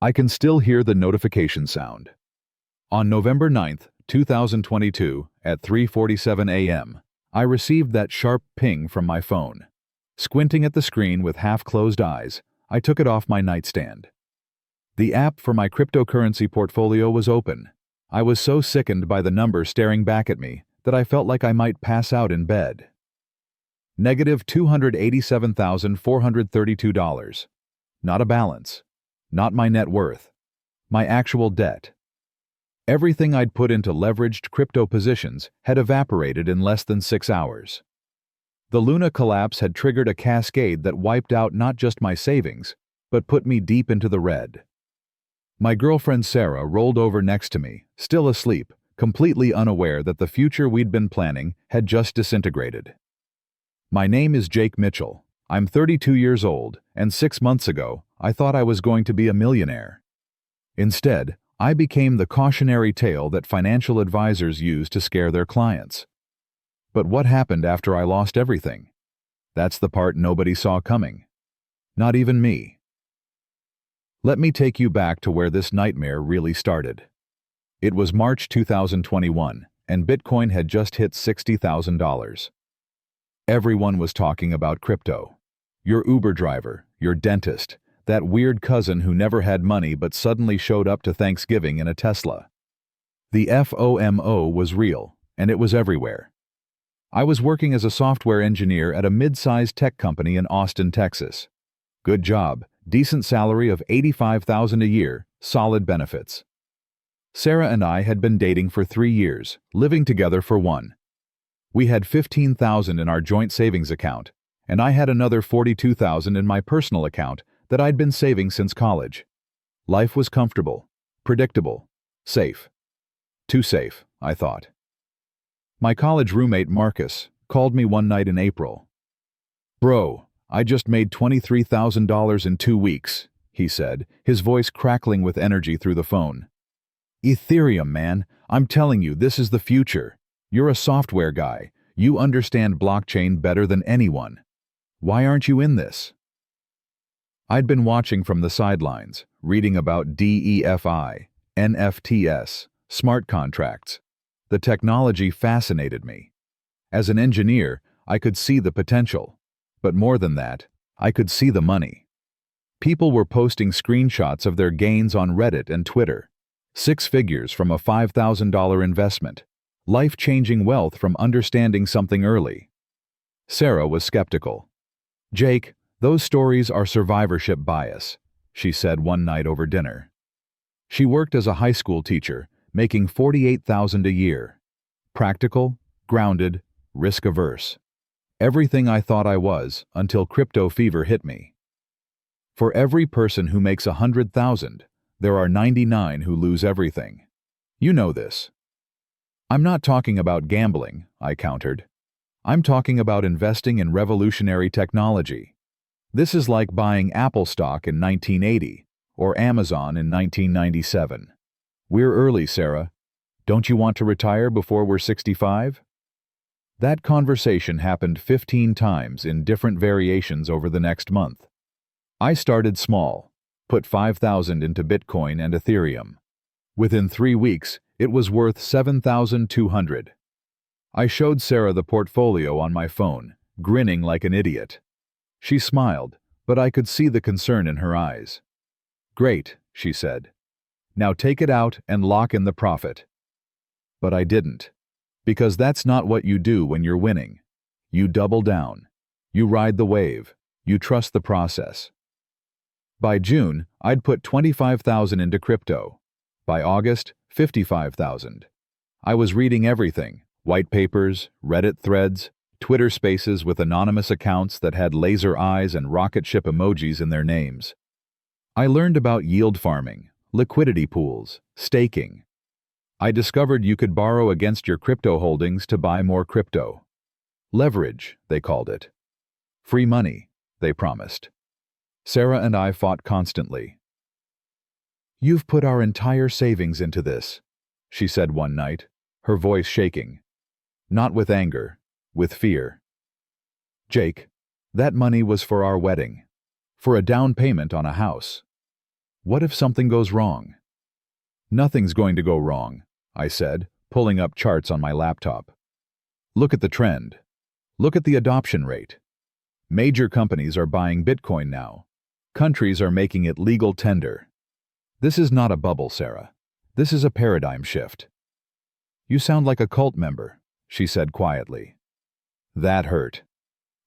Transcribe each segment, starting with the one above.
I can still hear the notification sound. On November 9th, 2022, at 3:47 a.m., I received that sharp ping from my phone. Squinting at the screen with half-closed eyes, I took it off my nightstand. The app for my cryptocurrency portfolio was open. I was so sickened by the number staring back at me that I felt like I might pass out in bed. Negative $287,432. Not a balance. Not my net worth. My actual debt. Everything I'd put into leveraged crypto positions had evaporated in less than 6 hours. The Luna collapse had triggered a cascade that wiped out not just my savings, but put me deep into the red. My girlfriend Sarah rolled over next to me, still asleep, completely unaware that the future we'd been planning had just disintegrated. My name is Jake Mitchell. I'm 32 years old, and 6 months ago, I thought I was going to be a millionaire. Instead, I became the cautionary tale that financial advisors use to scare their clients. But what happened after I lost everything? That's the part nobody saw coming. Not even me. Let me take you back to where this nightmare really started. It was March 2021, and Bitcoin had just hit $60,000. Everyone was talking about crypto. Your Uber driver, your dentist, that weird cousin who never had money but suddenly showed up to Thanksgiving in a Tesla. The FOMO was real, and it was everywhere. I was working as a software engineer at a mid-sized tech company in Austin, Texas. Good job, decent salary of $85,000 a year, solid benefits. Sarah and I had been dating for 3 years, living together for 1. We had $15,000 in our joint savings account, and I had another $42,000 in my personal account that I'd been saving since college. Life was comfortable, predictable, safe. Too safe, I thought. My college roommate Marcus called me one night in April. "Bro, I just made $23,000 in 2 weeks," he said, his voice crackling with energy through the phone. "Ethereum, man, I'm telling you, this is the future. You're a software guy. You understand blockchain better than anyone. Why aren't you in this?" I'd been watching from the sidelines, reading about DEFI, NFTs, smart contracts. The technology fascinated me. As an engineer, I could see the potential. But more than that, I could see the money. People were posting screenshots of their gains on Reddit and Twitter. 6 figures from a $5,000 investment. Life-changing wealth from understanding something early. Sarah was skeptical. "Jake, those stories are survivorship bias," she said one night over dinner. She worked as a high school teacher, making $48,000 a year. Practical, grounded, risk-averse. Everything I thought I was until crypto fever hit me. For every person who makes $100,000, there are 99 who lose everything. You know this. "I'm not talking about gambling," I countered. "I'm talking about investing in revolutionary technology. This is like buying Apple stock in 1980 or Amazon in 1997. We're early, Sarah. Don't you want to retire before we're 65? That conversation happened 15 times in different variations over the next month. I started small, put $5,000 into Bitcoin and Ethereum. Within 3 weeks, it was worth $7,200. I showed Sarah the portfolio on my phone, grinning like an idiot. She smiled, but I could see the concern in her eyes. "Great," she said. "Now take it out and lock in the profit." But I didn't. Because that's not what you do when you're winning. You double down. You ride the wave. You trust the process. By June, I'd put $25,000 into crypto. By August, $55,000. I was reading everything: white papers, Reddit threads, Twitter spaces with anonymous accounts that had laser eyes and rocket ship emojis in their names. I learned about yield farming, liquidity pools, staking. I discovered you could borrow against your crypto holdings to buy more crypto. Leverage, they called it. Free money, they promised. Sarah and I fought constantly. "You've put our entire savings into this," she said one night, her voice shaking. Not with anger, with fear. "Jake, that money was for our wedding, for a down payment on a house. What if something goes wrong? Nothing's going to go wrong, I said, pulling up charts on my laptop. Look at the trend. Look at the adoption rate. Major companies are buying Bitcoin now. Countries are making it legal tender. This is not a bubble, Sarah. This is a paradigm shift. You sound like a cult member, she said quietly. That hurt.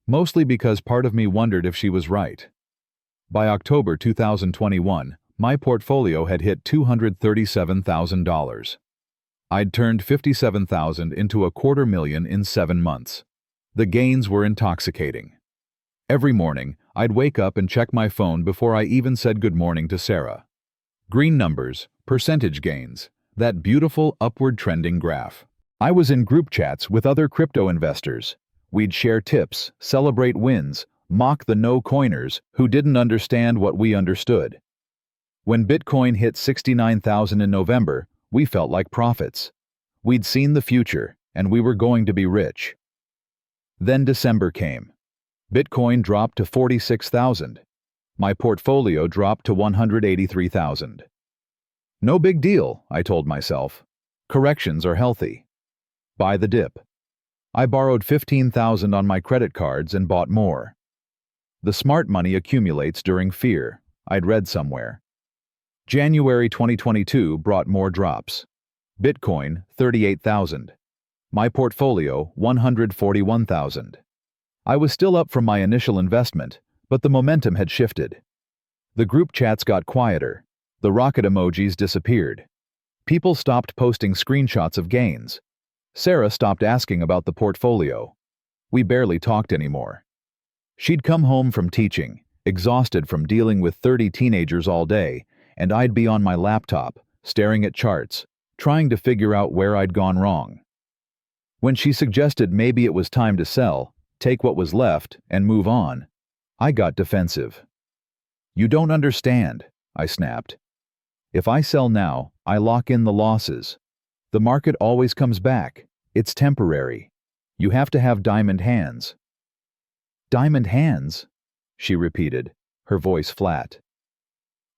Mostly because part of me wondered if she was right. By October 2021, my portfolio had hit $237,000. I'd turned $57,000 into $250,000 in 7 months. The gains were intoxicating. Every morning, I'd wake up and check my phone before I even said good morning to Sarah. Green numbers, percentage gains, that beautiful upward trending graph. I was in group chats with other crypto investors. We'd share tips, celebrate wins, mock the no-coiners who didn't understand what we understood. When Bitcoin hit 69,000 in November, we felt like prophets. We'd seen the future, and we were going to be rich. Then December came. Bitcoin dropped to 46,000. My portfolio dropped to 183,000. No big deal, I told myself. Corrections are healthy. Buy the dip. I borrowed 15,000 on my credit cards and bought more. The smart money accumulates during fear, I'd read somewhere. January 2022 brought more drops. Bitcoin, 38,000. My portfolio, 141,000. I was still up from my initial investment, but the momentum had shifted. The group chats got quieter. The rocket emojis disappeared. People stopped posting screenshots of gains. Sarah stopped asking about the portfolio. We barely talked anymore. She'd come home from teaching, exhausted from dealing with 30 teenagers all day, and I'd be on my laptop, staring at charts, trying to figure out where I'd gone wrong. When she suggested maybe it was time to sell, take what was left, and move on, I got defensive. You don't understand, I snapped. If I sell now, I lock in the losses. The market always comes back. It's temporary. You have to have diamond hands. Diamond hands? She repeated, her voice flat.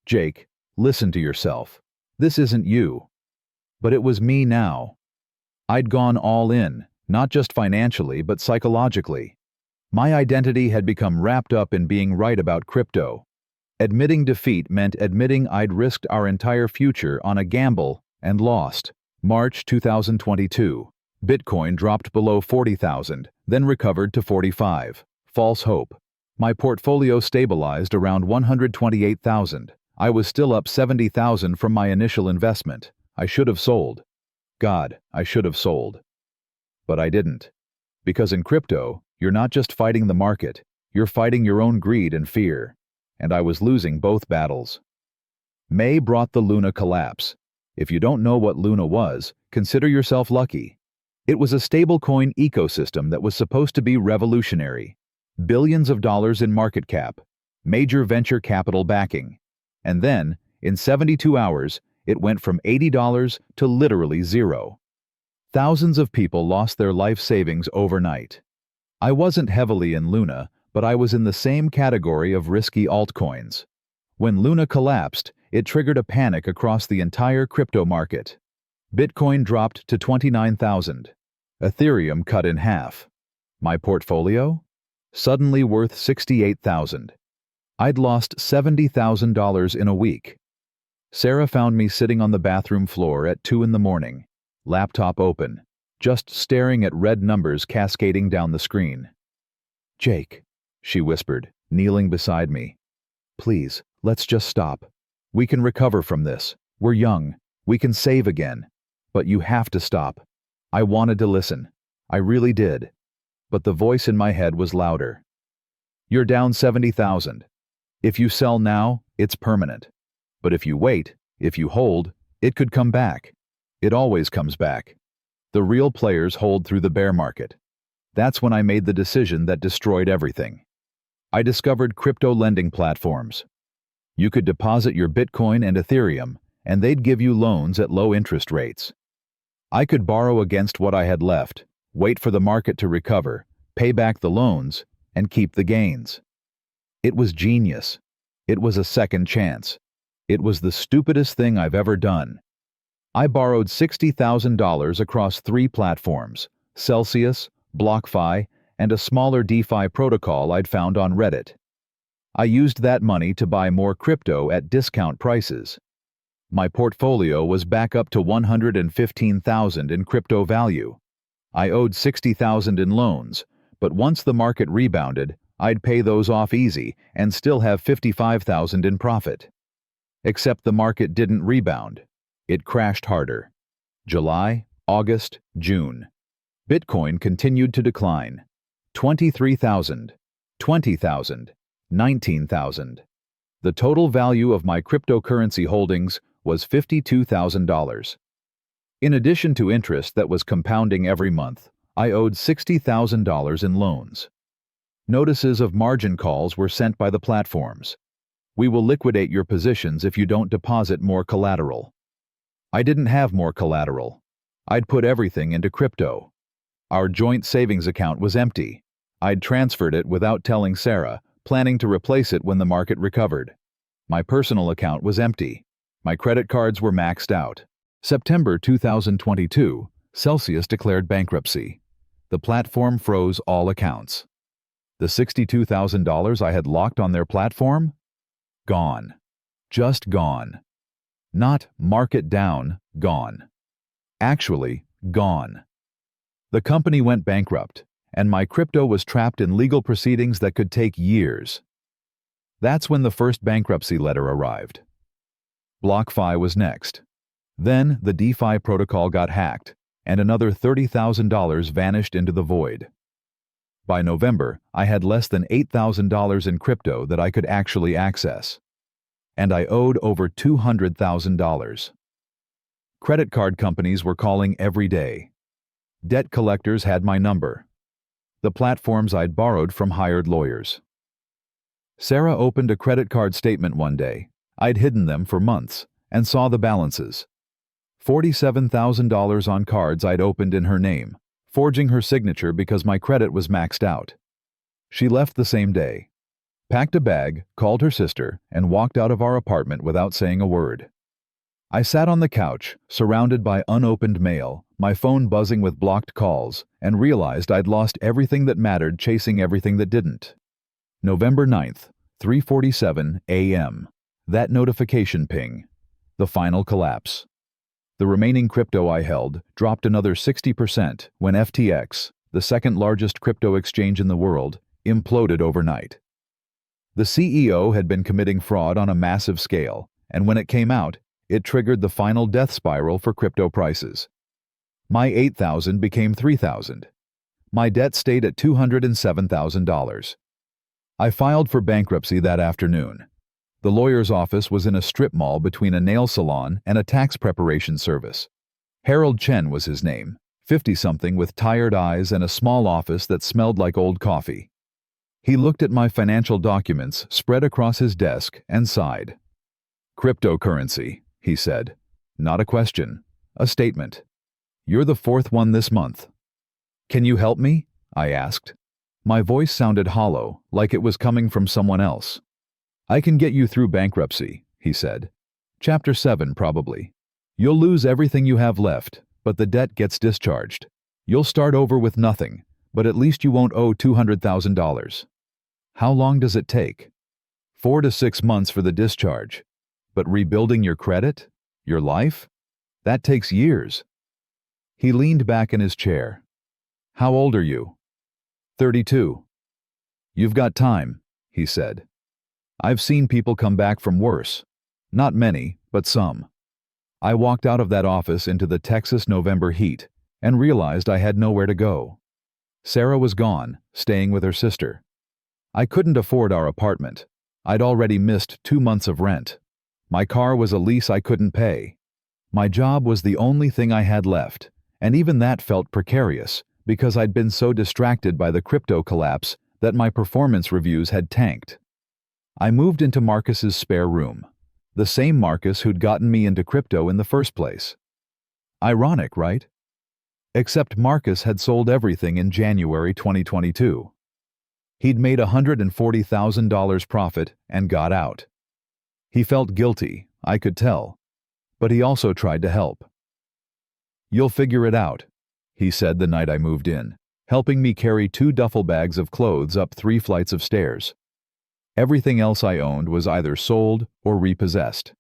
Jake, listen to yourself. This isn't you. But it was me now. I'd gone all in, not just financially, but psychologically. My identity had become wrapped up in being right about crypto. Admitting defeat meant admitting I'd risked our entire future on a gamble and lost. March 2022. Bitcoin dropped below 40,000, then recovered to 45. False hope. My portfolio stabilized around 128,000. I was still up 70,000 from my initial investment. I should have sold. God, I should have sold. But I didn't. Because in crypto, you're not just fighting the market, you're fighting your own greed and fear. And I was losing both battles. May brought the Luna collapse. If you don't know what Luna was, consider yourself lucky. It was a stablecoin ecosystem that was supposed to be revolutionary. Billions of dollars in market cap, major venture capital backing. And then, in 72 hours, it went from $80 to literally zero. Thousands of people lost their life savings overnight. I wasn't heavily in Luna, but I was in the same category of risky altcoins. When Luna collapsed, it triggered a panic across the entire crypto market. Bitcoin dropped to 29,000. Ethereum cut in half. My portfolio? Suddenly worth 68,000. I'd lost $70,000 in a week. Sarah found me sitting on the bathroom floor at 2 a.m, laptop open, just staring at red numbers cascading down the screen. Jake, she whispered, kneeling beside me. Please, let's just stop. We can recover from this. We're young. We can save again. But you have to stop. I wanted to listen. I really did. But the voice in my head was louder. You're down 70,000. If you sell now, it's permanent. But if you wait, if you hold, it could come back. It always comes back. The real players hold through the bear market. That's when I made the decision that destroyed everything. I discovered crypto lending platforms. You could deposit your Bitcoin and Ethereum, and they'd give you loans at low interest rates. I could borrow against what I had left, wait for the market to recover, pay back the loans, and keep the gains. It was genius. It was a second chance. It was the stupidest thing I've ever done. I borrowed $60,000 across 3 platforms, Celsius, BlockFi, and a smaller DeFi protocol I'd found on Reddit. I used that money to buy more crypto at discount prices. My portfolio was back up to $115,000 in crypto value. I owed $60,000 in loans, but once the market rebounded, I'd pay those off easy and still have $55,000 in profit. Except the market didn't rebound. It crashed harder. July, August, June. Bitcoin continued to decline. 23,000, 20,000, 19,000. The total value of my cryptocurrency holdings was $52,000. In addition to interest that was compounding every month, I owed $60,000 in loans. Notices of margin calls were sent by the platforms. We will liquidate your positions if you don't deposit more collateral. I didn't have more collateral. I'd put everything into crypto. Our joint savings account was empty. I'd transferred it without telling Sarah, planning to replace it when the market recovered. My personal account was empty. My credit cards were maxed out. September 2022, Celsius declared bankruptcy. The platform froze all accounts. The $62,000 I had locked on their platform? Gone. Just gone. Not market down, gone. Actually, gone. The company went bankrupt, and my crypto was trapped in legal proceedings that could take years. That's when the first bankruptcy letter arrived. BlockFi was next. Then the DeFi protocol got hacked, and another $30,000 vanished into the void. By November, I had less than $8,000 in crypto that I could actually access. And I owed over $200,000. Credit card companies were calling every day. Debt collectors had my number. The platforms I'd borrowed from hired lawyers. Sarah opened a credit card statement one day. I'd hidden them for months and saw the balances. $47,000 on cards I'd opened in her name, forging her signature because my credit was maxed out. She left the same day, packed a bag, called her sister, and walked out of our apartment without saying a word. I sat on the couch, surrounded by unopened mail, my phone buzzing with blocked calls, and realized I'd lost everything that mattered chasing everything that didn't. November 9th, 3:47 a.m. That notification ping. The final collapse. The remaining crypto I held dropped another 60% when FTX, the second largest crypto exchange in the world, imploded overnight. The CEO had been committing fraud on a massive scale, and when it came out, it triggered the final death spiral for crypto prices. My $8,000 became $3,000. My debt stayed at $207,000. I filed for bankruptcy that afternoon. The lawyer's office was in a strip mall between a nail salon and a tax preparation service. Harold Chen was his name, 50-something with tired eyes and a small office that smelled like old coffee. He looked at my financial documents spread across his desk and sighed. "Cryptocurrency," he said. "Not a question, a statement. You're the 4th one this month." "Can you help me?" I asked. My voice sounded hollow, like it was coming from someone else. "I can get you through bankruptcy," he said. "Chapter 7, probably. You'll lose everything you have left, but the debt gets discharged. You'll start over with nothing, but at least you won't owe $200,000. How long does it take? 4 to 6 months for the discharge. But rebuilding your credit? Your life? That takes years." He leaned back in his chair. "How old are you?" 32. "You've got time," he said. "I've seen people come back from worse. Not many, but some." I walked out of that office into the Texas November heat and realized I had nowhere to go. Sarah was gone, staying with her sister. I couldn't afford our apartment. I'd already missed 2 months of rent. My car was a lease I couldn't pay. My job was the only thing I had left, and even that felt precarious because I'd been so distracted by the crypto collapse that my performance reviews had tanked. I moved into Marcus's spare room, the same Marcus who'd gotten me into crypto in the first place. Ironic, right? Except Marcus had sold everything in January 2022. He'd made $140,000 profit and got out. He felt guilty, I could tell. But he also tried to help. "You'll figure it out," he said the night I moved in, helping me carry 2 duffel bags of clothes up 3 flights of stairs. Everything else I owned was either sold or repossessed.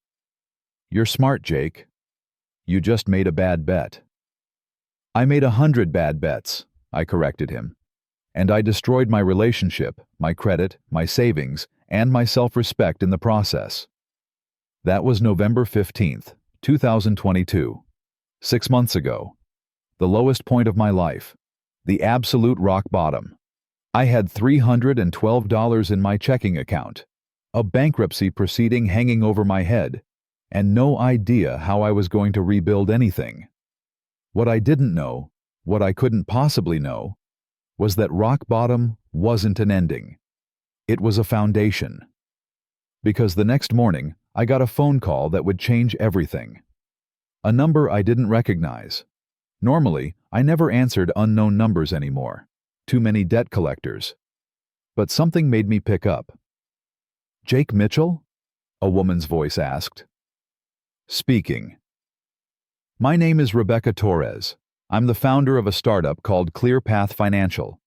"You're smart, Jake. You just made a bad bet." "I made 100 bad bets," I corrected him. "And I destroyed my relationship, my credit, my savings, and my self-respect in the process." That was November 15th, 2022. 6 months ago. The lowest point of my life. The absolute rock bottom. I had $312 in my checking account, a bankruptcy proceeding hanging over my head, and no idea how I was going to rebuild anything. What I didn't know, what I couldn't possibly know, was that rock bottom wasn't an ending. It was a foundation. Because the next morning, I got a phone call that would change everything. A number I didn't recognize. Normally, I never answered unknown numbers anymore. Too many debt collectors. But something made me pick up. "Jake Mitchell?" a woman's voice asked. Speaking. "My name is Rebecca Torres. I'm the founder of a startup called ClearPath Financial.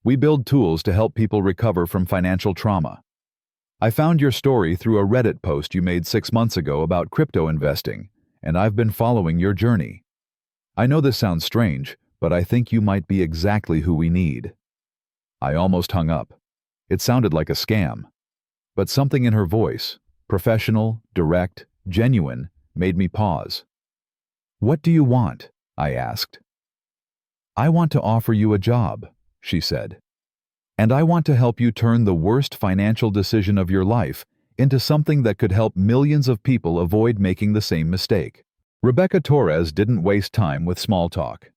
We build tools to help people recover from financial trauma. I found your story through a Reddit post you made 6 months ago about crypto investing, and I've been following your journey. I know this sounds strange, but I think you might be exactly who we need." I almost hung up. It sounded like a scam. But something in her voice, professional, direct, genuine, made me pause. "What do you want?" I asked. "I want to offer you a job," she said. "And I want to help you turn the worst financial decision of your life into something that could help millions of people avoid making the same mistake." Rebecca Torres didn't waste time with small talk.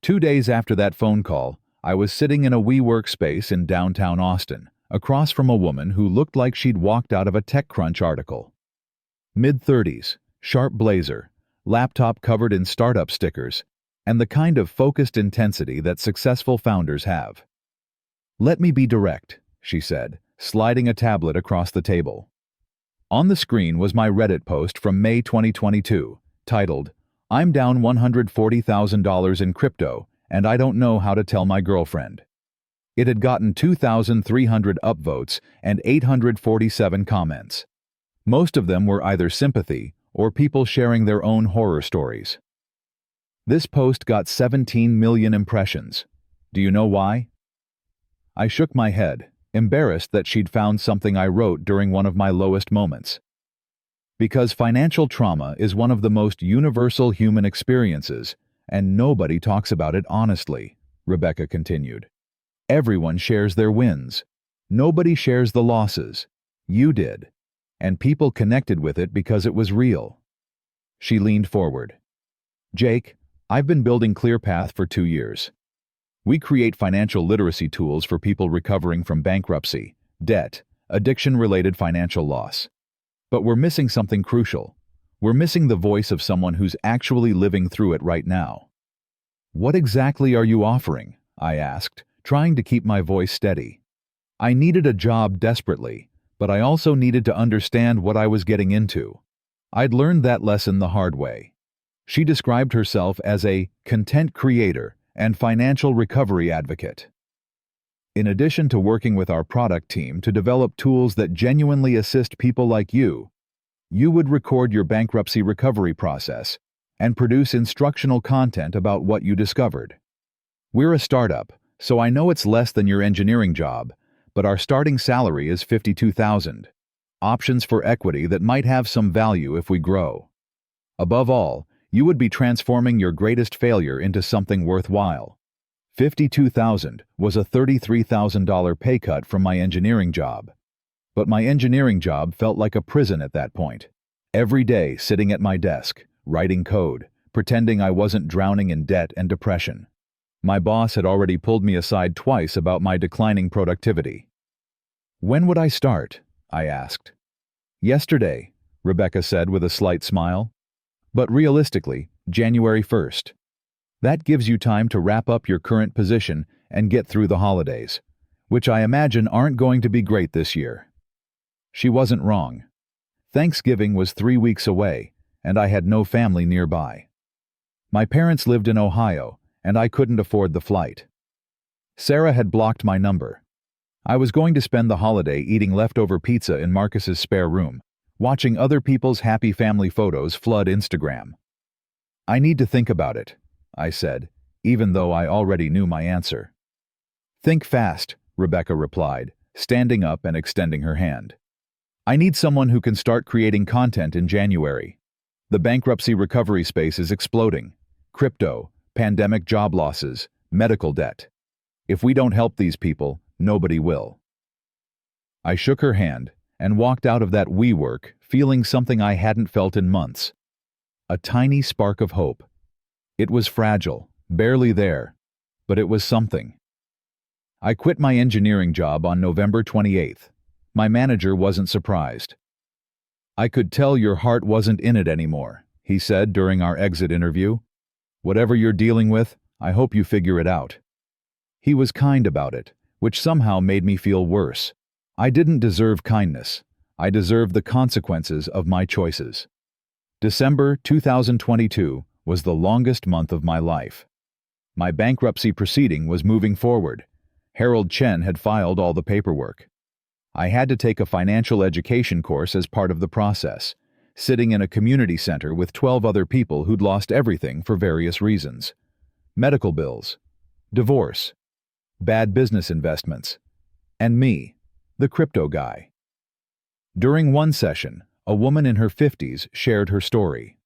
2 days after that phone call, I was sitting in a WeWork space in downtown Austin, across from a woman who looked like she'd walked out of a TechCrunch article. Mid-30s, sharp blazer, laptop covered in startup stickers, and the kind of focused intensity that successful founders have. "Let me be direct," she said, sliding a tablet across the table. On the screen was my Reddit post from May 2022, titled, "I'm down $140,000 in crypto, and I don't know how to tell my girlfriend." It had gotten 2,300 upvotes and 847 comments. Most of them were either sympathy or people sharing their own horror stories. This post got 17 million impressions. Do you know why? I shook my head, embarrassed that she'd found something I wrote during one of my lowest moments. Because financial trauma is one of the most universal human experiences, and nobody talks about it honestly, Rebecca continued. Everyone shares their wins. Nobody shares the losses. You did. And people connected with it because it was real. She leaned forward. "Jake, I've been building ClearPath for 2 years. We create financial literacy tools for people recovering from bankruptcy, debt, addiction-related financial loss. But we're missing something crucial. We're missing the voice of someone who's actually living through it right now." "What exactly are you offering?" I asked, trying to keep my voice steady. I needed a job desperately, but I also needed to understand what I was getting into. I'd learned that lesson the hard way. She described herself as a content creator and financial recovery advocate. In addition to working with our product team to develop tools that genuinely assist people like you would record your bankruptcy recovery process and produce instructional content about what you discovered. We're a startup, so I know it's less than your engineering job, but our starting salary is $52,000. Options for equity that might have some value if we grow. Above all, you would be transforming your greatest failure into something worthwhile. $52,000 was a $33,000 pay cut from my engineering job. But my engineering job felt like a prison at that point. Every day sitting at my desk, writing code, pretending I wasn't drowning in debt and depression. My boss had already pulled me aside twice about my declining productivity. "When would I start?" I asked. "Yesterday," Rebecca said with a slight smile. "But realistically, January 1st. That gives you time to wrap up your current position and get through the holidays, which I imagine aren't going to be great this year." She wasn't wrong. Thanksgiving was 3 weeks away, and I had no family nearby. My parents lived in Ohio, and I couldn't afford the flight. Sarah had blocked my number. I was going to spend the holiday eating leftover pizza in Marcus's spare room, watching other people's happy family photos flood Instagram. "I need to think about it," I said, even though I already knew my answer. "Think fast," Rebecca replied, standing up and extending her hand. "I need someone who can start creating content in January. The bankruptcy recovery space is exploding. Crypto, pandemic job losses, medical debt. If we don't help these people, nobody will." I shook her hand and walked out of that WeWork feeling something I hadn't felt in months. A tiny spark of hope. It was fragile, barely there, but it was something. I quit my engineering job on November 28th. My manager wasn't surprised. "I could tell your heart wasn't in it anymore," he said during our exit interview. "Whatever you're dealing with, I hope you figure it out." He was kind about it, which somehow made me feel worse. I didn't deserve kindness. I deserved the consequences of my choices. December 2022 was the longest month of my life. My bankruptcy proceeding was moving forward. Harold Chen had filed all the paperwork. I had to take a financial education course as part of the process, sitting in a community center with 12 other people who'd lost everything for various reasons. Medical bills, divorce, bad business investments, and me, the crypto guy. During one session, a woman in her 50s shared her story.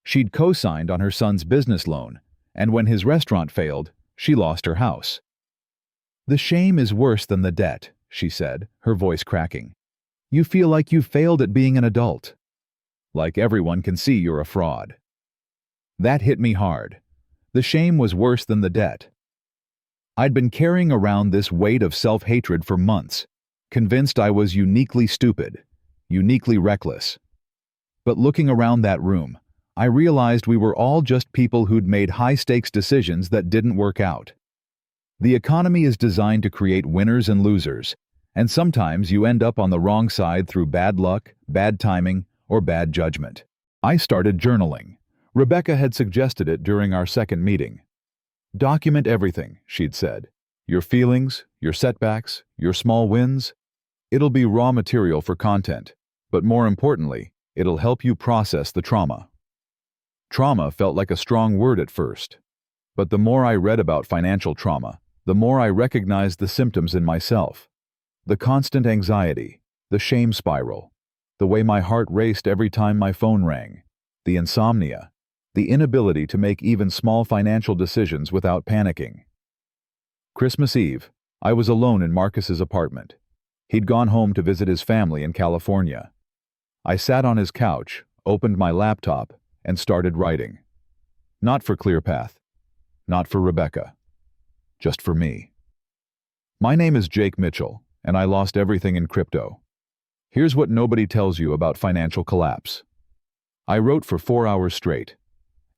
She'd co-signed on her son's business loan, and when his restaurant failed, she lost her house. "The shame is worse than the debt," she said, her voice cracking. "You feel like you've failed at being an adult. Like everyone can see you're a fraud." That hit me hard. The shame was worse than the debt. I'd been carrying around this weight of self-hatred for months, convinced I was uniquely stupid, uniquely reckless. But looking around that room, I realized we were all just people who'd made high-stakes decisions that didn't work out. The economy is designed to create winners and losers, and sometimes you end up on the wrong side through bad luck, bad timing, or bad judgment. I started journaling. Rebecca had suggested it during our second meeting. "Document everything," she'd said. "Your feelings, your setbacks, your small wins. It'll be raw material for content, but more importantly, it'll help you process the trauma." Trauma felt like a strong word at first, but the more I read about financial trauma, the more I recognized the symptoms in myself. The constant anxiety, the shame spiral, the way my heart raced every time my phone rang, the insomnia, the inability to make even small financial decisions without panicking. Christmas Eve, I was alone in Marcus's apartment. He'd gone home to visit his family in California. I sat on his couch, opened my laptop, and started writing. Not for ClearPath, not for Rebecca, just for me. My name is Jake Mitchell, and I lost everything in crypto. Here's what nobody tells you about financial collapse. I wrote for 4 hours straight.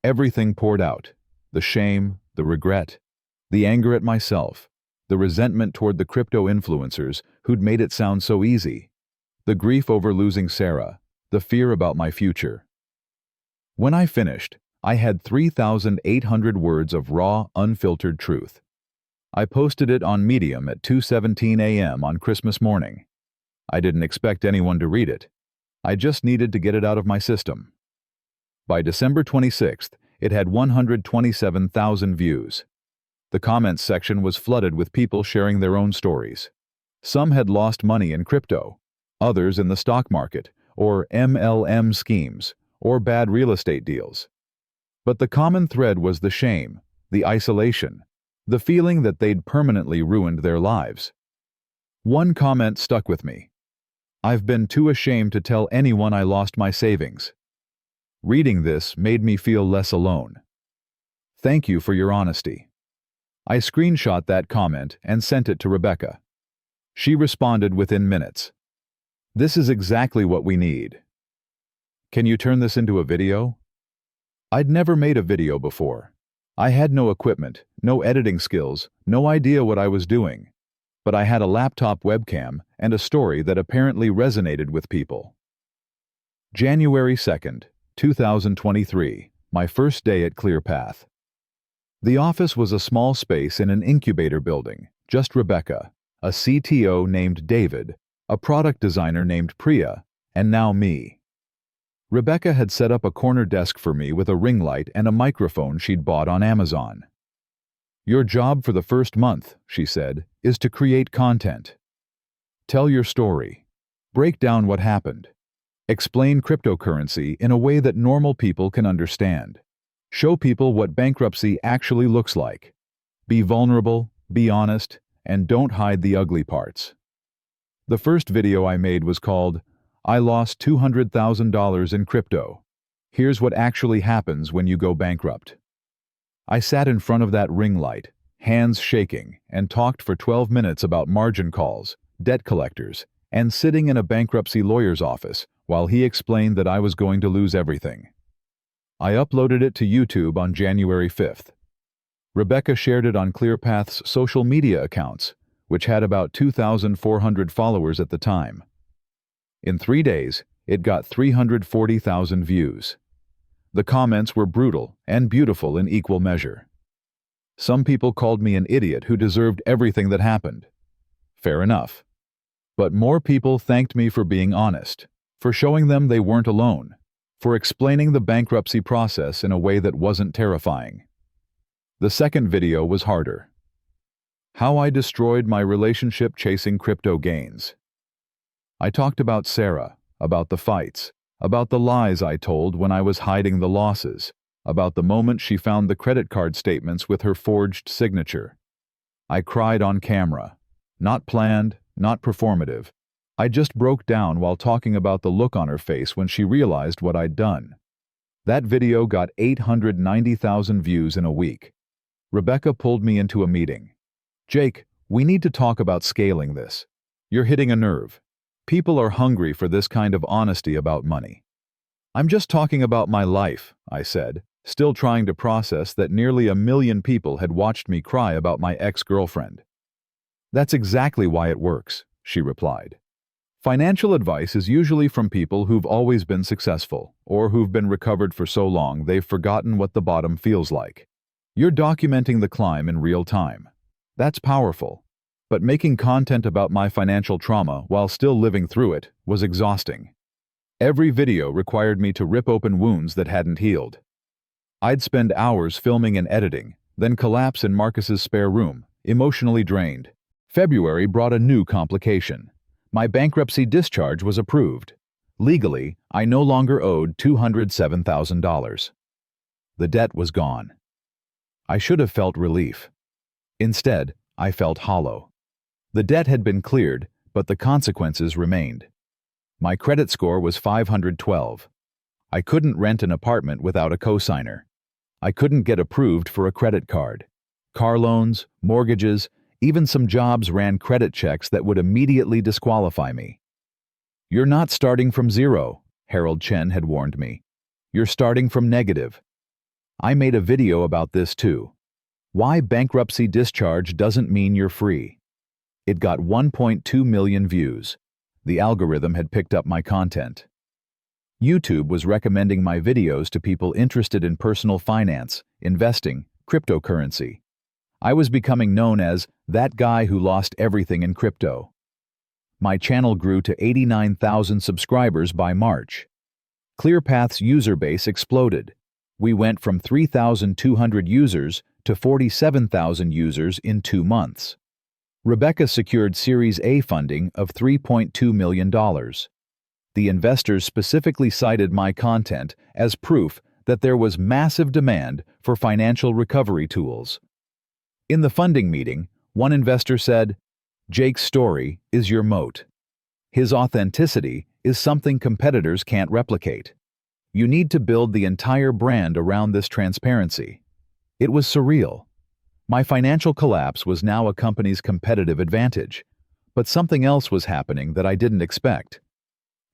Everything poured out. The shame, the regret, the anger at myself, the resentment toward the crypto influencers who'd made it sound so easy, the grief over losing Sarah, the fear about my future. When I finished, I had 3,800 words of raw, unfiltered truth. I posted it on Medium at 2:17 a.m. on Christmas morning. I didn't expect anyone to read it. I just needed to get it out of my system. By December 26th, it had 127,000 views. The comments section was flooded with people sharing their own stories. Some had lost money in crypto, others in the stock market, or MLM schemes, or bad real estate deals. But the common thread was the shame, the isolation, the feeling that they'd permanently ruined their lives. One comment stuck with me. "I've been too ashamed to tell anyone I lost my savings." Reading this made me feel less alone. Thank you for your honesty. I screenshot that comment and sent it to Rebecca. She responded within minutes. "This is exactly what we need. Can you turn this into a video?" I'd never made a video before. I had no equipment, no editing skills, no idea what I was doing. But I had a laptop webcam and a story that apparently resonated with people. January 2nd, 2023, my first day at ClearPath. The office was a small space in an incubator building, just Rebecca, a CTO named David, a product designer named Priya, and now me. Rebecca had set up a corner desk for me with a ring light and a microphone she'd bought on Amazon. "Your job for the first month," she said, "is to create content. Tell your story. Break down what happened. Explain cryptocurrency in a way that normal people can understand. Show people what bankruptcy actually looks like. Be vulnerable, be honest, and don't hide the ugly parts." The first video I made was called, "I lost $200,000 in crypto. Here's what actually happens when you go bankrupt." I sat in front of that ring light, hands shaking, and talked for 12 minutes about margin calls, debt collectors, and sitting in a bankruptcy lawyer's office while he explained that I was going to lose everything. I uploaded it to YouTube on January 5th. Rebecca shared it on ClearPath's social media accounts, which had about 2,400 followers at the time. In 3 days, it got 340,000 views. The comments were brutal and beautiful in equal measure. Some people called me an idiot who deserved everything that happened. Fair enough. But more people thanked me for being honest, for showing them they weren't alone, for explaining the bankruptcy process in a way that wasn't terrifying. The second video was harder. How I destroyed my relationship chasing crypto gains. I talked about Sarah, about the fights, about the lies I told when I was hiding the losses, about the moment she found the credit card statements with her forged signature. I cried on camera. Not planned, not performative. I just broke down while talking about the look on her face when she realized what I'd done. That video got 890,000 views in a week. Rebecca pulled me into a meeting. "Jake, we need to talk about scaling this. You're hitting a nerve. People are hungry for this kind of honesty about money." "I'm just talking about my life," I said, still trying to process that nearly 1 million people had watched me cry about my ex-girlfriend. "That's exactly why it works," she replied. "Financial advice is usually from people who've always been successful, or who've been recovered for so long they've forgotten what the bottom feels like. You're documenting the climb in real time. That's powerful. But making content about my financial trauma while still living through it was exhausting. Every video required me to rip open wounds that hadn't healed. I'd spend hours filming and editing, then collapse in Marcus's spare room, emotionally drained. February brought a new complication. My bankruptcy discharge was approved. Legally, I no longer owed $207,000. The debt was gone. I should have felt relief. Instead, I felt hollow. The debt had been cleared, but the consequences remained. My credit score was 512. I couldn't rent an apartment without a cosigner. I couldn't get approved for a credit card. Car loans, mortgages, even some jobs ran credit checks that would immediately disqualify me. "You're not starting from zero," Harold Chen had warned me. "You're starting from negative." I made a video about this too. Why bankruptcy discharge doesn't mean you're free. It got 1.2 million views. The algorithm had picked up my content. YouTube was recommending my videos to people interested in personal finance, investing, cryptocurrency. I was becoming known as that guy who lost everything in crypto. My channel grew to 89,000 subscribers by March. ClearPath's user base exploded. We went from 3,200 users to 47,000 users in 2 months. Rebecca secured Series A funding of $3.2 million. The investors specifically cited my content as proof that there was massive demand for financial recovery tools. In the funding meeting, one investor said, "Jake's story is your moat. His authenticity is something competitors can't replicate. You need to build the entire brand around this transparency." It was surreal. My financial collapse was now a company's competitive advantage, but something else was happening that I didn't expect.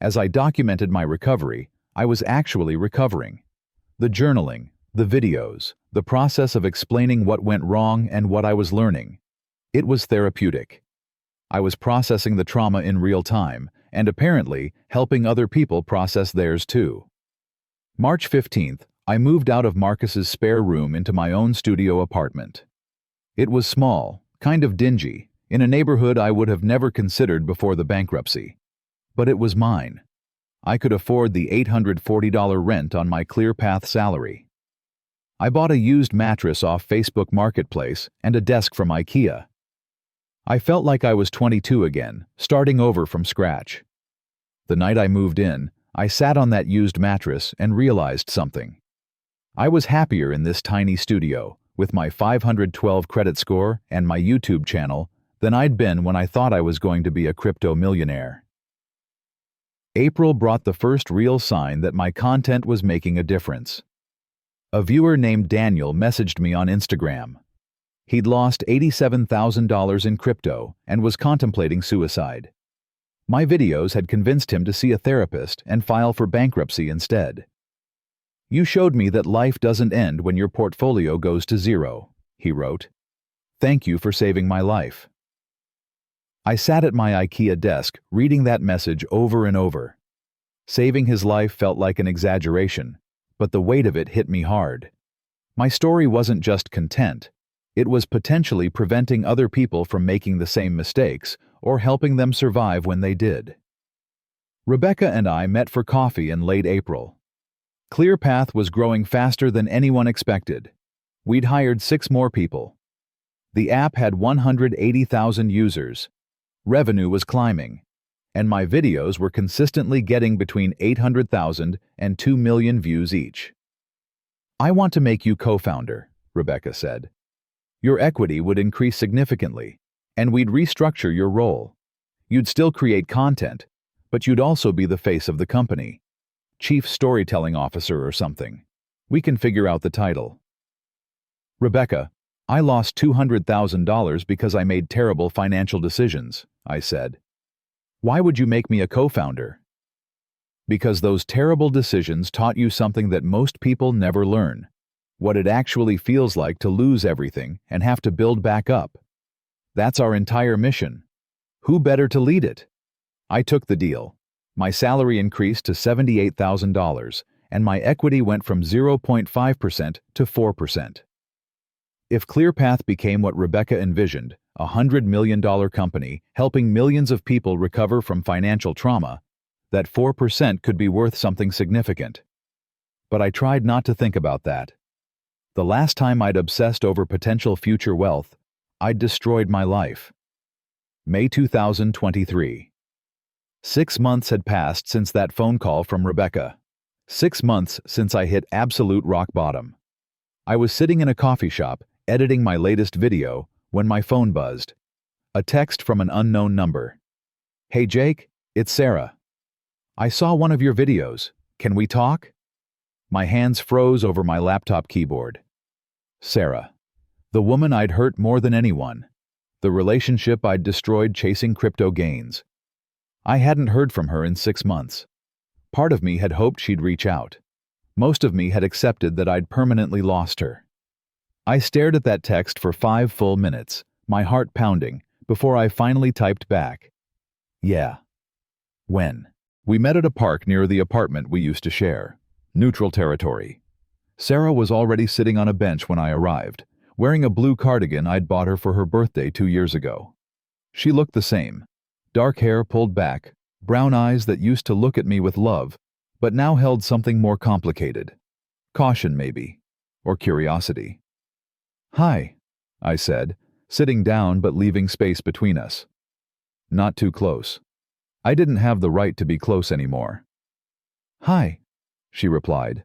As I documented my recovery, I was actually recovering. The journaling, the videos, the process of explaining what went wrong and what I was learning. It was therapeutic. I was processing the trauma in real time and apparently helping other people process theirs too. March 15th, I moved out of Marcus's spare room into my own studio apartment. It was small, kind of dingy, in a neighborhood I would have never considered before the bankruptcy. But it was mine. I could afford the $840 rent on my ClearPath salary. I bought a used mattress off Facebook Marketplace and a desk from IKEA. I felt like I was 22 again, starting over from scratch. The night I moved in, I sat on that used mattress and realized something. I was happier in this tiny studio, with my 512 credit score and my YouTube channel, than I'd been when I thought I was going to be a crypto millionaire. April brought the first real sign that my content was making a difference. A viewer named Daniel messaged me on Instagram. He'd lost $87,000 in crypto and was contemplating suicide. My videos had convinced him to see a therapist and file for bankruptcy instead. "You showed me that life doesn't end when your portfolio goes to zero," he wrote. "Thank you for saving my life." I sat at my IKEA desk reading that message over and over. Saving his life felt like an exaggeration, but the weight of it hit me hard. My story wasn't just content. It was potentially preventing other people from making the same mistakes or helping them survive when they did. Rebecca and I met for coffee in late April. ClearPath was growing faster than anyone expected. We'd hired 6 more people. The app had 180,000 users. Revenue was climbing, and my videos were consistently getting between 800,000 and 2 million views each. "I want to make you co-founder," Rebecca said. "Your equity would increase significantly, and we'd restructure your role. You'd still create content, but you'd also be the face of the company. Chief Storytelling Officer or something. We can figure out the title." "Rebecca, I lost $200,000 because I made terrible financial decisions," I said. "Why would you make me a co-founder?" "Because those terrible decisions taught you something that most people never learn. What it actually feels like to lose everything and have to build back up. That's our entire mission. Who better to lead it?" I took the deal. My salary increased to $78,000, and my equity went from 0.5% to 4%. If ClearPath became what Rebecca envisioned, a $100 million company helping millions of people recover from financial trauma, that 4% could be worth something significant. But I tried not to think about that. The last time I'd obsessed over potential future wealth, I'd destroyed my life. May 2023. 6 months had passed since that phone call from Rebecca. 6 months since I hit absolute rock bottom. I was sitting in a coffee shop, editing my latest video, when my phone buzzed. A text from an unknown number. "Hey Jake, it's Sarah. I saw one of your videos. Can we talk?" My hands froze over my laptop keyboard. Sarah. The woman I'd hurt more than anyone. The relationship I'd destroyed chasing crypto gains. I hadn't heard from her in 6 months. Part of me had hoped she'd reach out. Most of me had accepted that I'd permanently lost her. I stared at that text for 5 full minutes, my heart pounding, before I finally typed back. "Yeah. When?" We met at a park near the apartment we used to share. Neutral territory. Sarah was already sitting on a bench when I arrived, wearing a blue cardigan I'd bought her for her birthday 2 years ago. She looked the same. Dark hair pulled back, brown eyes that used to look at me with love, but now held something more complicated. Caution, maybe. Or curiosity. "Hi," I said, sitting down but leaving space between us. Not too close. I didn't have the right to be close anymore. "Hi," she replied.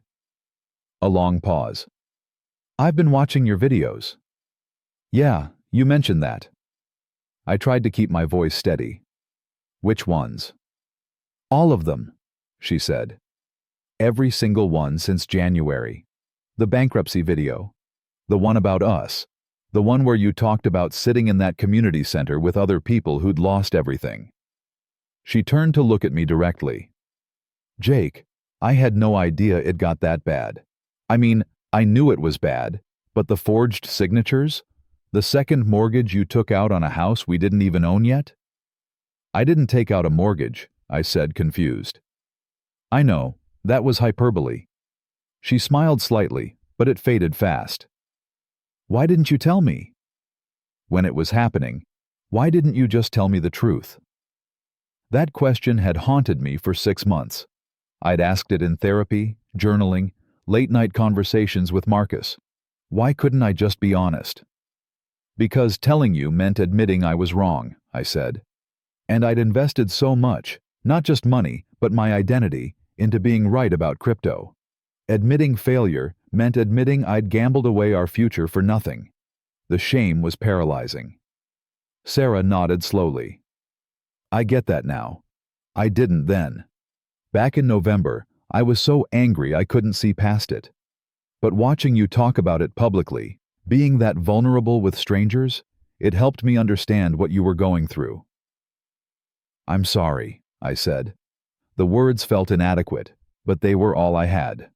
A long pause. "I've been watching your videos." "Yeah, you mentioned that." I tried to keep my voice steady. "Which ones?" "All of them," she said. "Every single one since January. The bankruptcy video. The one about us. The one where you talked about sitting in that community center with other people who'd lost everything." She turned to look at me directly. "Jake, I had no idea it got that bad. I mean, I knew it was bad, but the forged signatures? The second mortgage you took out on a house we didn't even own yet?" "I didn't take out a mortgage," I said, confused. I know, that was hyperbole. She smiled slightly, but it faded fast. Why didn't you tell me? When it was happening, why didn't you just tell me the truth? That question had haunted me for 6 months. I'd asked it in therapy, journaling, late-night conversations with Marcus. Why couldn't I just be honest? Because telling you meant admitting I was wrong, I said. And I'd invested so much, not just money, but my identity, into being right about crypto. Admitting failure meant admitting I'd gambled away our future for nothing. The shame was paralyzing. Sarah nodded slowly. I get that now. I didn't then. Back in November, I was so angry I couldn't see past it. But watching you talk about it publicly, being that vulnerable with strangers, it helped me understand what you were going through. I'm sorry, I said. The words felt inadequate, but they were all I had.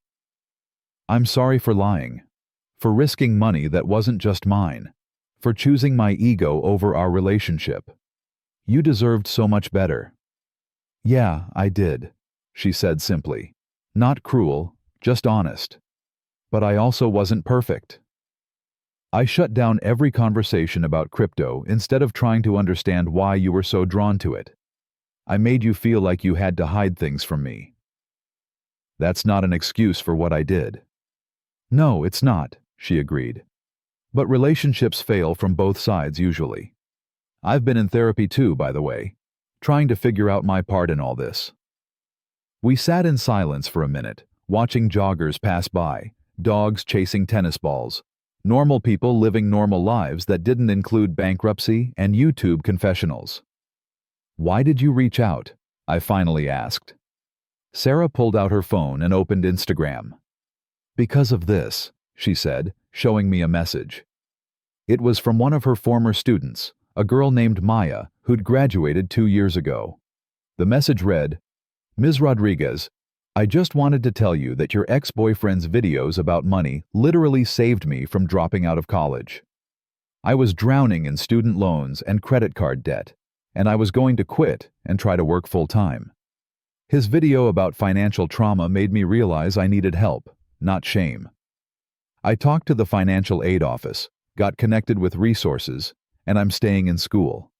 I'm sorry for lying, for risking money that wasn't just mine, for choosing my ego over our relationship. You deserved so much better. Yeah, I did, she said simply. Not cruel, just honest. But I also wasn't perfect. I shut down every conversation about crypto instead of trying to understand why you were so drawn to it. I made you feel like you had to hide things from me. That's not an excuse for what I did. No, it's not, she agreed. But relationships fail from both sides usually. I've been in therapy too, by the way, trying to figure out my part in all this. We sat in silence for a minute, watching joggers pass by, dogs chasing tennis balls, normal people living normal lives that didn't include bankruptcy and YouTube confessionals. Why did you reach out? I finally asked. Sarah pulled out her phone and opened Instagram. Because of this, she said, showing me a message. It was from one of her former students, a girl named Maya, who'd graduated 2 years ago. The message read, Ms. Rodriguez, I just wanted to tell you that your ex-boyfriend's videos about money literally saved me from dropping out of college. I was drowning in student loans and credit card debt, and I was going to quit and try to work full-time. His video about financial trauma made me realize I needed help, not shame. I talked to the financial aid office, got connected with resources, and I'm staying in school.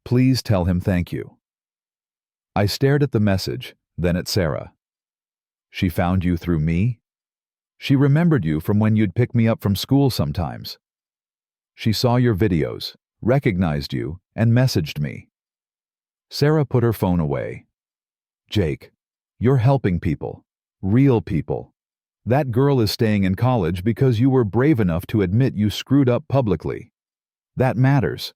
Please tell him thank you. I stared at the message, then at Sarah. She found you through me? She remembered you from when you'd pick me up from school sometimes. She saw your videos, recognized you, and messaged me. Sarah put her phone away. Jake, you're helping people, real people. That girl is staying in college because you were brave enough to admit you screwed up publicly. That matters.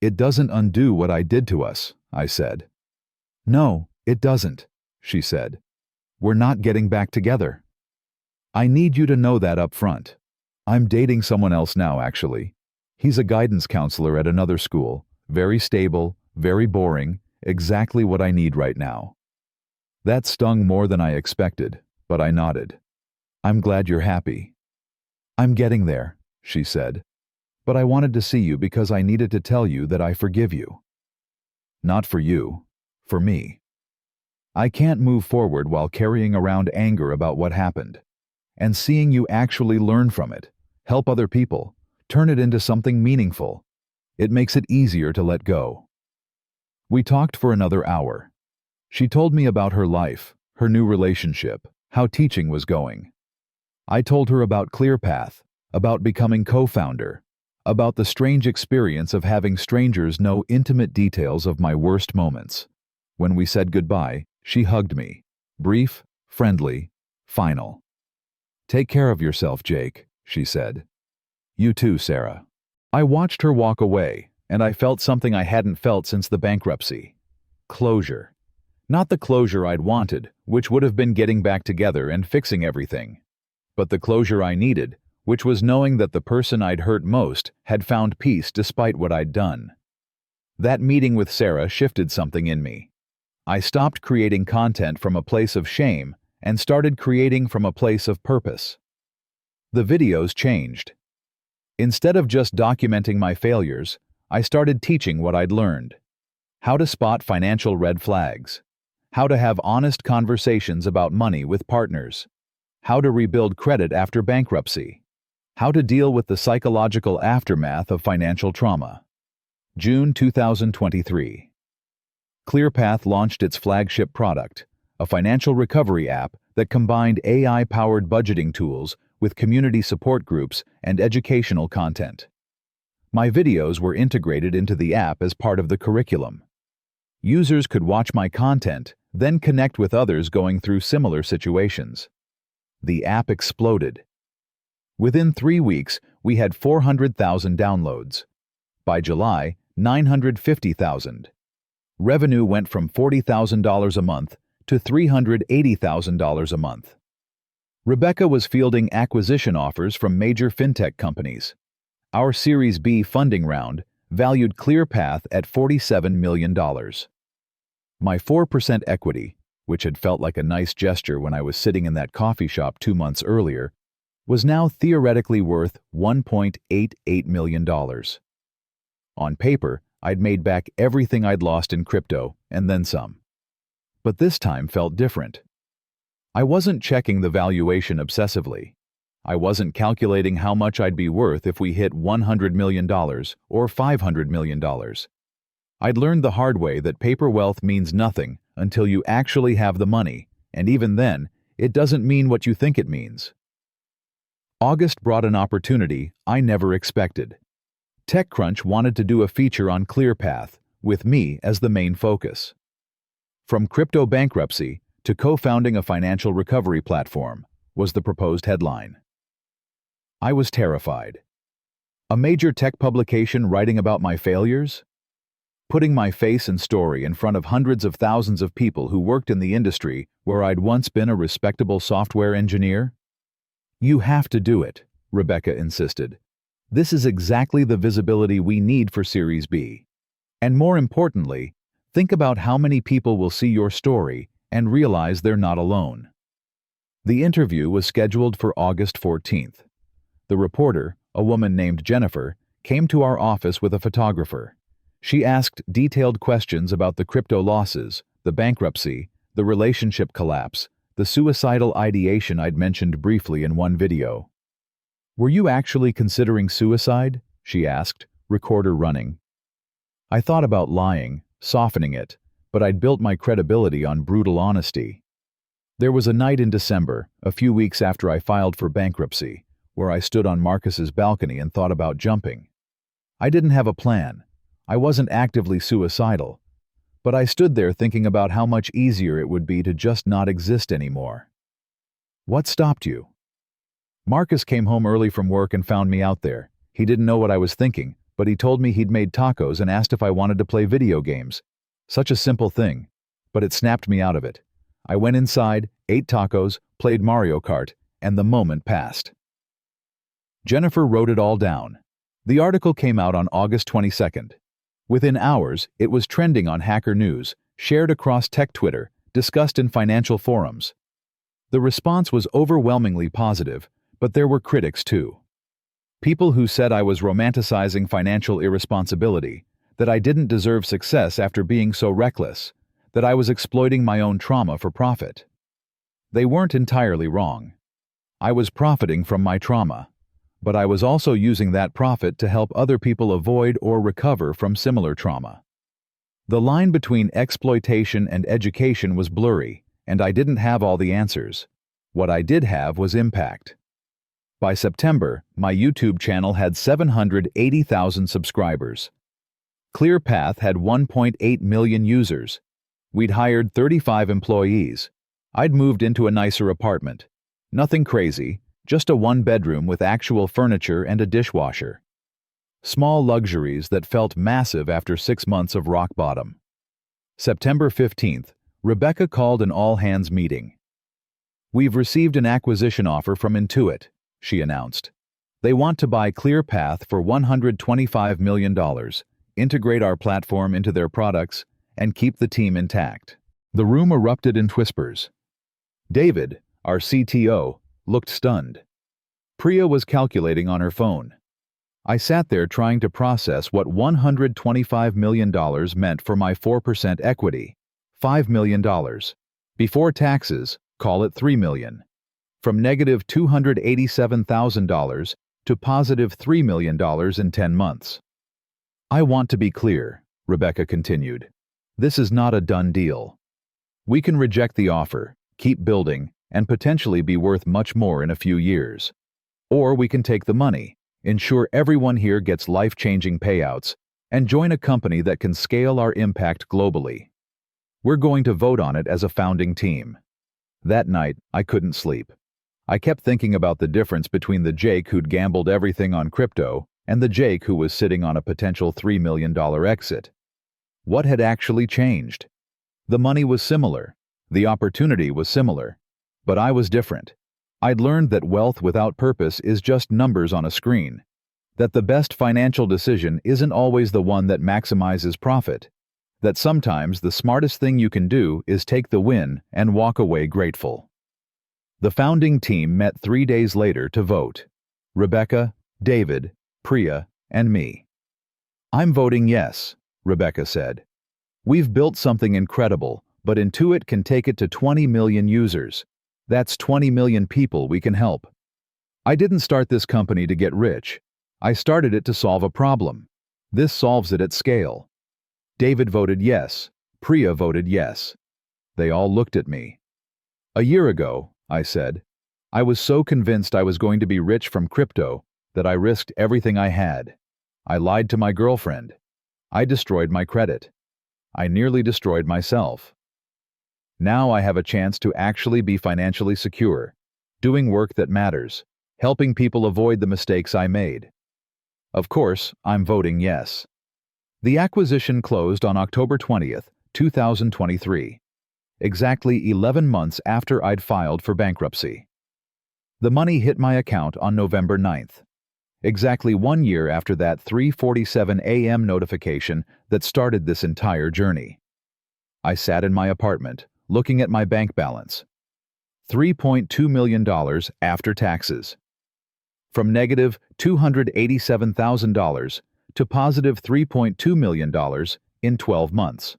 It doesn't undo what I did to us, I said. No, it doesn't, she said. We're not getting back together. I need you to know that up front. I'm dating someone else now, actually. He's a guidance counselor at another school, very stable, very boring, exactly what I need right now. That stung more than I expected, but I nodded. I'm glad you're happy. I'm getting there, she said. But I wanted to see you because I needed to tell you that I forgive you. Not for you, for me. I can't move forward while carrying around anger about what happened. And seeing you actually learn from it, help other people, turn it into something meaningful, it makes it easier to let go. We talked for another hour. She told me about her life, her new relationship, how teaching was going. I told her about ClearPath, about becoming co-founder, about the strange experience of having strangers know intimate details of my worst moments. When we said goodbye, she hugged me. Brief, friendly, final. Take care of yourself, Jake, she said. You too, Sarah. I watched her walk away, and I felt something I hadn't felt since the bankruptcy. Closure. Not the closure I'd wanted, which would have been getting back together and fixing everything, but the closure I needed, which was knowing that the person I'd hurt most had found peace despite what I'd done. That meeting with Sarah shifted something in me. I stopped creating content from a place of shame and started creating from a place of purpose. The videos changed. Instead of just documenting my failures, I started teaching what I'd learned. How to spot financial red flags. How to have honest conversations about money with partners. How to rebuild credit after bankruptcy. How to deal with the psychological aftermath of financial trauma. June 2023. ClearPath launched its flagship product, a financial recovery app that combined AI-powered budgeting tools with community support groups and educational content. My videos were integrated into the app as part of the curriculum. Users could watch my content, then connect with others going through similar situations. The app exploded. Within 3 weeks, we had 400,000 downloads. By July, 950,000. Revenue went from $40,000 a month to $380,000 a month. Rebecca was fielding acquisition offers from major fintech companies. Our Series B funding round valued ClearPath at $47 million. My 4% equity, which had felt like a nice gesture when I was sitting in that coffee shop 2 months earlier, was now theoretically worth $1.88 million. On paper, I'd made back everything I'd lost in crypto, and then some. But this time felt different. I wasn't checking the valuation obsessively. I wasn't calculating how much I'd be worth if we hit $100 million or $500 million. I'd learned the hard way that paper wealth means nothing until you actually have the money, and even then, it doesn't mean what you think it means. August brought an opportunity I never expected. TechCrunch wanted to do a feature on ClearPath, with me as the main focus. From crypto bankruptcy to co-founding a financial recovery platform was the proposed headline. I was terrified. A major tech publication writing about my failures? Putting my face and story in front of hundreds of thousands of people who worked in the industry where I'd once been a respectable software engineer? You have to do it, Rebecca insisted. This is exactly the visibility we need for Series B. And more importantly, think about how many people will see your story and realize they're not alone. The interview was scheduled for August 14th. The reporter, a woman named Jennifer, came to our office with a photographer. She asked detailed questions about the crypto losses, the bankruptcy, the relationship collapse, the suicidal ideation I'd mentioned briefly in one video. "Were you actually considering suicide?" she asked, recorder running. I thought about lying, softening it, but I'd built my credibility on brutal honesty. There was a night in December, a few weeks after I filed for bankruptcy, where I stood on Marcus's balcony and thought about jumping. I didn't have a plan. I wasn't actively suicidal. But I stood there thinking about how much easier it would be to just not exist anymore. "What stopped you?" Marcus came home early from work and found me out there. He didn't know what I was thinking, but he told me he'd made tacos and asked if I wanted to play video games. Such a simple thing, but it snapped me out of it. I went inside, ate tacos, played Mario Kart, and the moment passed. Jennifer wrote it all down. The article came out on August 22nd. Within hours, it was trending on Hacker News, shared across tech Twitter, discussed in financial forums. The response was overwhelmingly positive, but there were critics too. People who said I was romanticizing financial irresponsibility, that I didn't deserve success after being so reckless, that I was exploiting my own trauma for profit. They weren't entirely wrong. I was profiting from my trauma, but I was also using that profit to help other people avoid or recover from similar trauma. The line between exploitation and education was blurry, and I didn't have all the answers. What I did have was impact. By September, my YouTube channel had 780,000 subscribers. ClearPath had 1.8 million users. We'd hired 35 employees. I'd moved into a nicer apartment. Nothing crazy, just a one-bedroom with actual furniture and a dishwasher. Small luxuries that felt massive after 6 months of rock bottom. September 15th, Rebecca called an all-hands meeting. "We've received an acquisition offer from Intuit," she announced. "They want to buy ClearPath for $125 million, integrate our platform into their products, and keep the team intact." The room erupted in whispers. David, our CTO, looked stunned. Priya was calculating on her phone. I sat there trying to process what $125 million meant for my 4% equity. $5 million. Before taxes, call it $3 million. From negative $287,000 to positive $3 million in 10 months. I want to be clear, Rebecca continued. This is not a done deal. We can reject the offer, keep building, and potentially be worth much more in a few years. Or we can take the money, ensure everyone here gets life-changing payouts, and join a company that can scale our impact globally. We're going to vote on it as a founding team. That night, I couldn't sleep. I kept thinking about the difference between the Jake who'd gambled everything on crypto and the Jake who was sitting on a potential $3 million exit. What had actually changed? The money was similar. The opportunity was similar. But I was different. I'd learned that wealth without purpose is just numbers on a screen. That the best financial decision isn't always the one that maximizes profit. That sometimes the smartest thing you can do is take the win and walk away grateful. The founding team met 3 days later to vote. Rebecca, David, Priya, and me. I'm voting yes, Rebecca said. We've built something incredible, but Intuit can take it to 20 million users. That's 20 million people we can help. I didn't start this company to get rich. I started it to solve a problem. This solves it at scale. David voted yes. Priya voted yes. They all looked at me. A year ago, I said, I was so convinced I was going to be rich from crypto that I risked everything I had. I lied to my girlfriend. I destroyed my credit. I nearly destroyed myself. Now I have a chance to actually be financially secure, doing work that matters, helping people avoid the mistakes I made. Of course, I'm voting yes. The acquisition closed on October 20th, 2023, exactly 11 months after I'd filed for bankruptcy. The money hit my account on November 9th, exactly 1 year after that 3:47 a.m. notification that started this entire journey. I sat in my apartment, looking at my bank balance. $3.2 million after taxes. From negative $287,000 to positive $3.2 million in 12 months.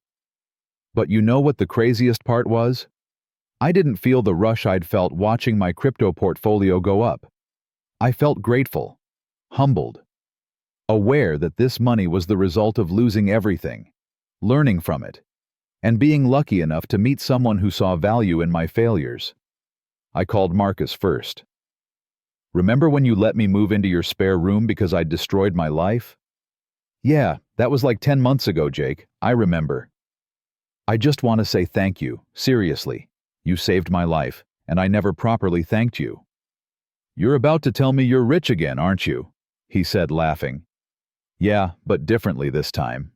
But you know what the craziest part was? I didn't feel the rush I'd felt watching my crypto portfolio go up. I felt grateful, humbled, aware that this money was the result of losing everything, learning from it, and being lucky enough to meet someone who saw value in my failures. I called Marcus first. Remember when you let me move into your spare room because I'd destroyed my life? Yeah, that was like 10 months ago, Jake. I remember. I just want to say thank you, seriously. You saved my life, and I never properly thanked you. You're about to tell me you're rich again, aren't you? He said, laughing. Yeah, but differently this time.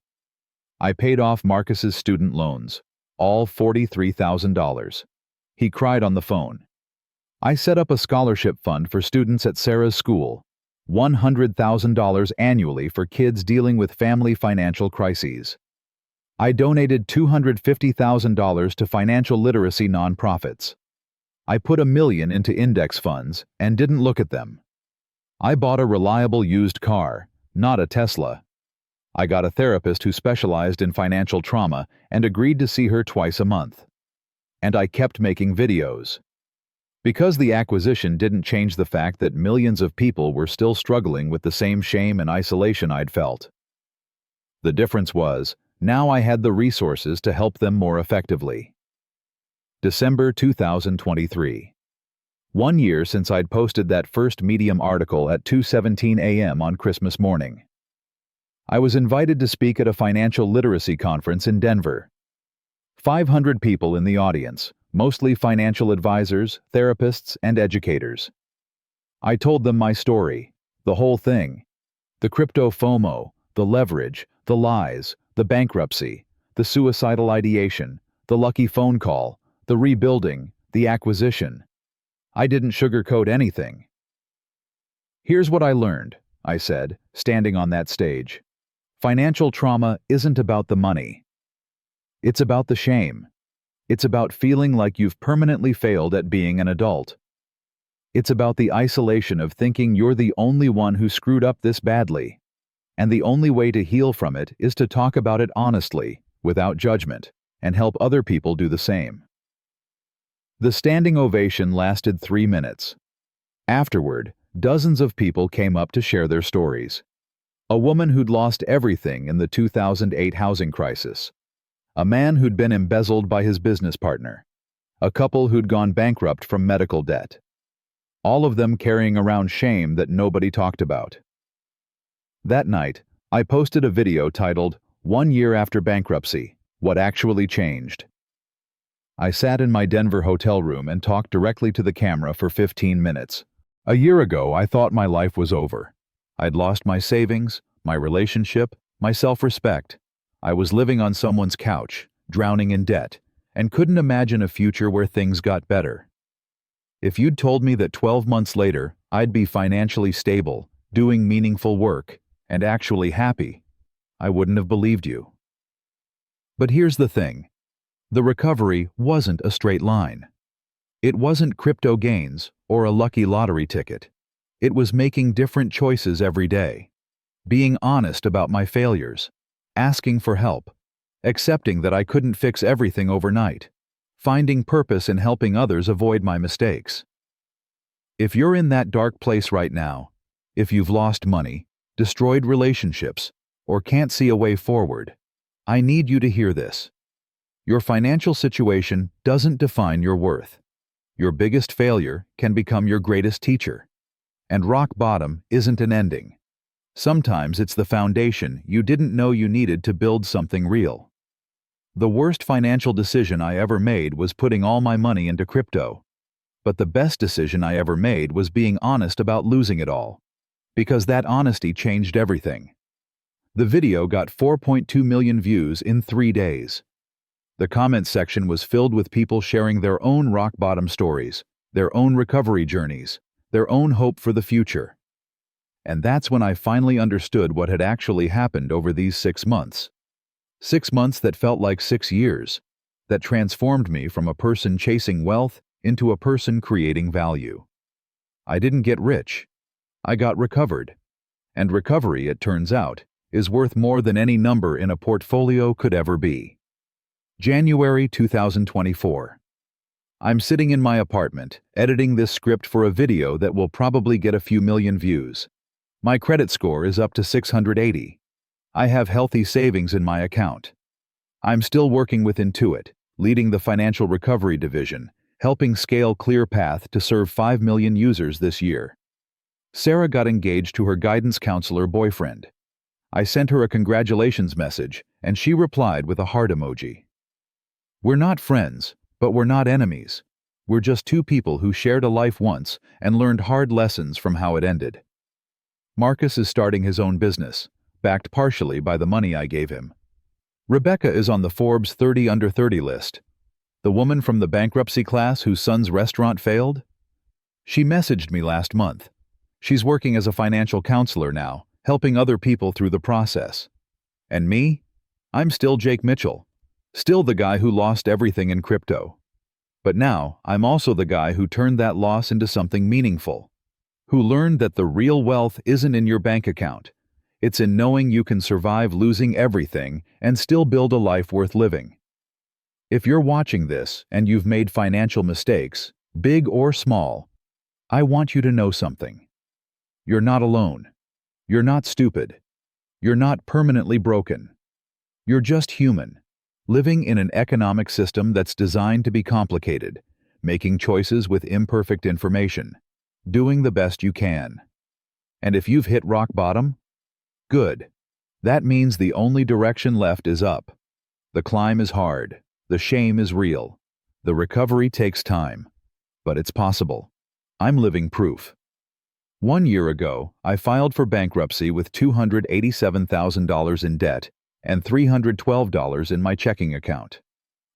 I paid off Marcus's student loans, all $43,000. He cried on the phone. I set up a scholarship fund for students at Sarah's school, $100,000 annually for kids dealing with family financial crises. I donated $250,000 to financial literacy nonprofits. I put $1 million into index funds and didn't look at them. I bought a reliable used car, not a Tesla. I got a therapist who specialized in financial trauma and agreed to see her twice a month. And I kept making videos. Because the acquisition didn't change the fact that millions of people were still struggling with the same shame and isolation I'd felt. The difference was, now I had the resources to help them more effectively. December 2023. 1 year since I'd posted that first Medium article at 2:17 a.m. on Christmas morning. I was invited to speak at a financial literacy conference in Denver. 500 people in the audience, mostly financial advisors, therapists, and educators. I told them my story, the whole thing. The crypto FOMO, the leverage, the lies, the bankruptcy, the suicidal ideation, the lucky phone call, the rebuilding, the acquisition. I didn't sugarcoat anything. Here's what I learned, I said, standing on that stage. Financial trauma isn't about the money. It's about the shame. It's about feeling like you've permanently failed at being an adult. It's about the isolation of thinking you're the only one who screwed up this badly. And the only way to heal from it is to talk about it honestly, without judgment, and help other people do the same. The standing ovation lasted 3 minutes. Afterward, dozens of people came up to share their stories. A woman who'd lost everything in the 2008 housing crisis. A man who'd been embezzled by his business partner. A couple who'd gone bankrupt from medical debt. All of them carrying around shame that nobody talked about. That night, I posted a video titled, "1 Year After Bankruptcy, What Actually Changed." I sat in my Denver hotel room and talked directly to the camera for 15 minutes. A year ago, I thought my life was over. I'd lost my savings, my relationship, my self-respect. I was living on someone's couch, drowning in debt, and couldn't imagine a future where things got better. If you'd told me that 12 months later, I'd be financially stable, doing meaningful work, and actually happy, I wouldn't have believed you. But here's the thing. The recovery wasn't a straight line. It wasn't crypto gains or a lucky lottery ticket. It was making different choices every day, being honest about my failures, asking for help, accepting that I couldn't fix everything overnight, finding purpose in helping others avoid my mistakes. If you're in that dark place right now, if you've lost money, destroyed relationships, or can't see a way forward, I need you to hear this. Your financial situation doesn't define your worth. Your biggest failure can become your greatest teacher. And rock bottom isn't an ending. Sometimes it's the foundation you didn't know you needed to build something real. The worst financial decision I ever made was putting all my money into crypto. But the best decision I ever made was being honest about losing it all. Because that honesty changed everything. The video got 4.2 million views in 3 days. The comments section was filled with people sharing their own rock bottom stories, their own recovery journeys, their own hope for the future. And that's when I finally understood what had actually happened over these 6 months. 6 months that felt like 6 years, that transformed me from a person chasing wealth into a person creating value. I didn't get rich. I got recovered. And recovery, it turns out, is worth more than any number in a portfolio could ever be. January 2024. I'm sitting in my apartment, editing this script for a video that will probably get a few million views. My credit score is up to 680. I have healthy savings in my account. I'm still working with Intuit, leading the financial recovery division, helping scale ClearPath to serve 5 million users this year. Sarah got engaged to her guidance counselor boyfriend. I sent her a congratulations message, and she replied with a heart emoji. We're not friends, but we're not enemies. We're just two people who shared a life once and learned hard lessons from how it ended. Marcus is starting his own business, backed partially by the money I gave him. Rebecca is on the Forbes 30 Under 30 list. The woman from the bankruptcy class whose son's restaurant failed? She messaged me last month. She's working as a financial counselor now, helping other people through the process. And me? I'm still Jake Mitchell. Still the guy who lost everything in crypto. But now, I'm also the guy who turned that loss into something meaningful. Who learned that the real wealth isn't in your bank account. It's in knowing you can survive losing everything and still build a life worth living. If you're watching this and you've made financial mistakes, big or small, I want you to know something. You're not alone. You're not stupid. You're not permanently broken. You're just human. Living in an economic system that's designed to be complicated, making choices with imperfect information, doing the best you can. And if you've hit rock bottom, good. That means the only direction left is up. The climb is hard. The shame is real. The recovery takes time. But it's possible. I'm living proof. 1 year ago, I filed for bankruptcy with $287,000 in debt and $312 in my checking account.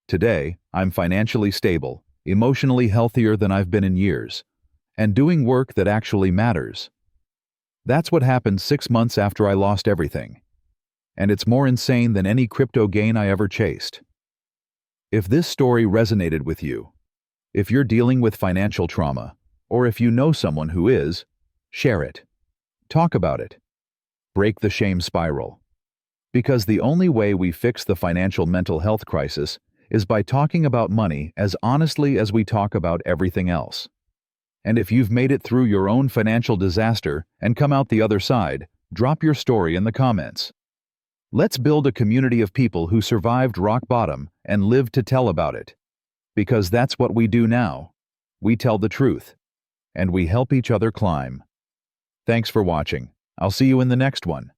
Today, I'm financially stable, emotionally healthier than I've been in years, and doing work that actually matters. That's what happened 6 months after I lost everything. And it's more insane than any crypto gain I ever chased. If this story resonated with you, if you're dealing with financial trauma, Or if you know someone who is, share it. Talk about it. Break the shame spiral. Because the only way we fix the financial mental health crisis is by talking about money as honestly as we talk about everything else. And if you've made it through your own financial disaster and come out the other side, drop your story in the comments. Let's build a community of people who survived rock bottom and lived to tell about it. Because that's what we do now. We tell the truth. And we help each other climb. Thanks for watching. I'll see you in the next one.